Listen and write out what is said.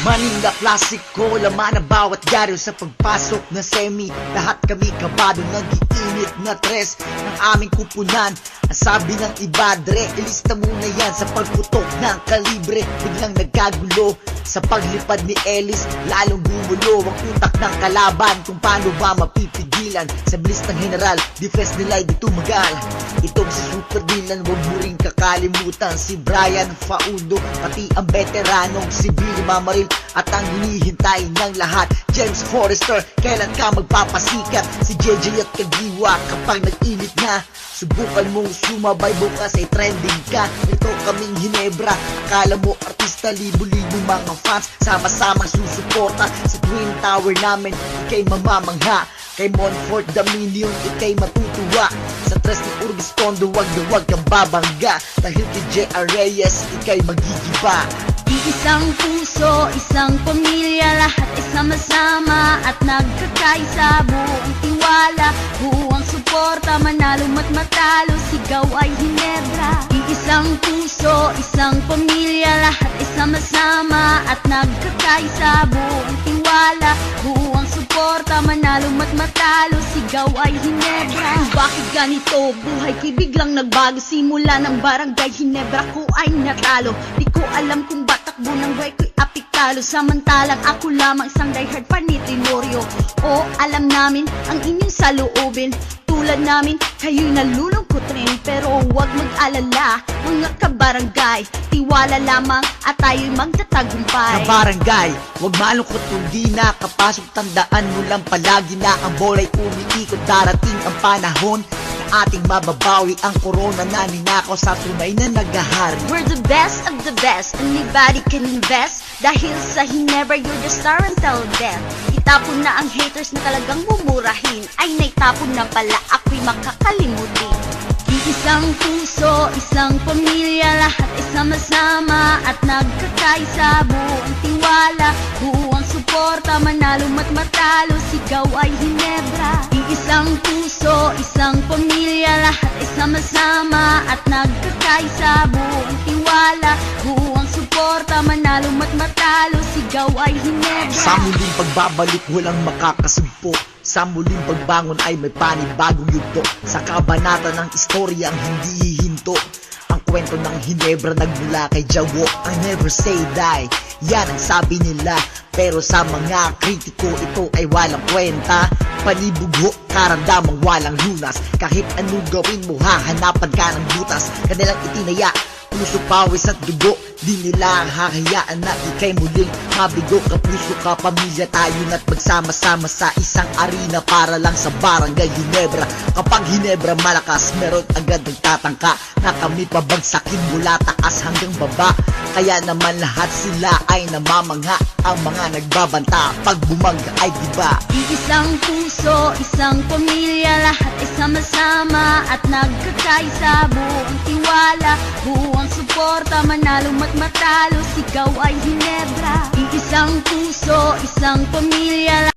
Manila klasiko, laman ang bawat garyo sa pagpasok na semi. Lahat kami kabado, nag-iinit na tres ng aming kupunan. Ang sabi ng iba, dre, ilista muna yan sa pagputok ng kalibre. Biglang nagkagulo sa paglipad ni Ellis, lalong gumulo ang utak ng kalaban kung paano ba mapipigilan. Sa bilis ng general, defense nila'y di tumagal. Itong si Super Dylan, wag mo rin kakalimutan si Brian Faudo, pati ang veteranong si Billy Mamaril at ang hinihintay ng lahat, James Forrester, kailan ka magpapasikat? Si JJ at Kagiwa kapag nag-init na, subukan mong sumabay, bukas ay trending ka. Ito kaming Hinebra, akala mo artista, libo-libo mga fans sama-samang susuporta sa Twin Tower namin. Ika'y mamamangha, kay Montfort Dominion ika'y matutuwa. Sa tres ni Urbis Tondo, wag na wag kang babangga, dahil kay J.R. Reyes ika'y magigiba. Isang puso, isang pamilya, lahat ay sama-sama at nagkakaisa. Buong tiwala, buong suporta, manalo mat matalo, sigaw ay Hinebra. Isang puso, isang pamilya, lahat ay sama-sama at nagkakaisa. Buong tiwala, buong suporta, manalo mat matalo, sigaw ay Hinebra. Bakit ganito? Buhay ko'y biglang nagbago, simula ng barangay Hinebra ko ay natalo. Di ko alam kung ba't takbo ng buhay ko'y apiktalo, samantalang ako lamang isang diehard fan ni Tenorio. O alam namin ang inyong saloobin, tulad namin kayo'y nalulungkot rin. Pero huwag mag-alala mga kabarangay, tiwala lamang at tayo'y magtatagumpay. Kabarangay, huwag malungkot kung di nakapasok, tandaan mo lang palagi na ang bola'y umiikot. Darating ang panahon na ating mababawi ang corona na ninakaw sa tunay na naghahari. We're the best of the best, anybody can invest. Dahil sa Hinebra, you're the star until death. Itapon na ang haters na talagang mumurahin, ay naitapon na pala, ako'y makakalimutin. Isang puso, isang pamilya, lahat ay sama-sama at nagkakaisa. Buong tiwala, buong suporta, manalo mat matalo, sigaw ay Hinebra. Isang puso, isang pamilya, lahat ay sama-sama at nagkakaisa. Buong tiwala, buong suporta, manalo mat matalo, sigaw ay Hinebra. Sa muling pagbabalik, walang makakasugpo. Sa muling pagbangon ay may panibagong yugto. Sa kabanata ng istorya ang hindi hihinto. Ang kwento ng Hinebra nagmula kay Jawo, I never say die, yan ang sabi nila. Pero sa mga kritiko, ito ay walang kwenta. Panibugho, karamdamang walang lunas. Kahit anong gawin mo, hahanapan ka ng butas. Kanilang itinaya, puso, pawis at dugo, di nila hahayaan na ika'y muling mabigo. Kapuso ka, pamilya tayo na't magsama-sama sa isang arena para lang sa barangay Hinebra. Kapag Hinebra malakas, meron agad nagtatangka na kami pabagsakin mula taas hanggang baba. Kaya naman lahat sila ay namamangha, ang mga nagbabanta pag bumangga ay diba. Isang puso, isang pamilya, lahat ay sama-sama at nagkakaisa. Buong tiwala, buong suporta, manalo mat matalo, sigaw ay Hinebra. Isang puso, isang pamilya,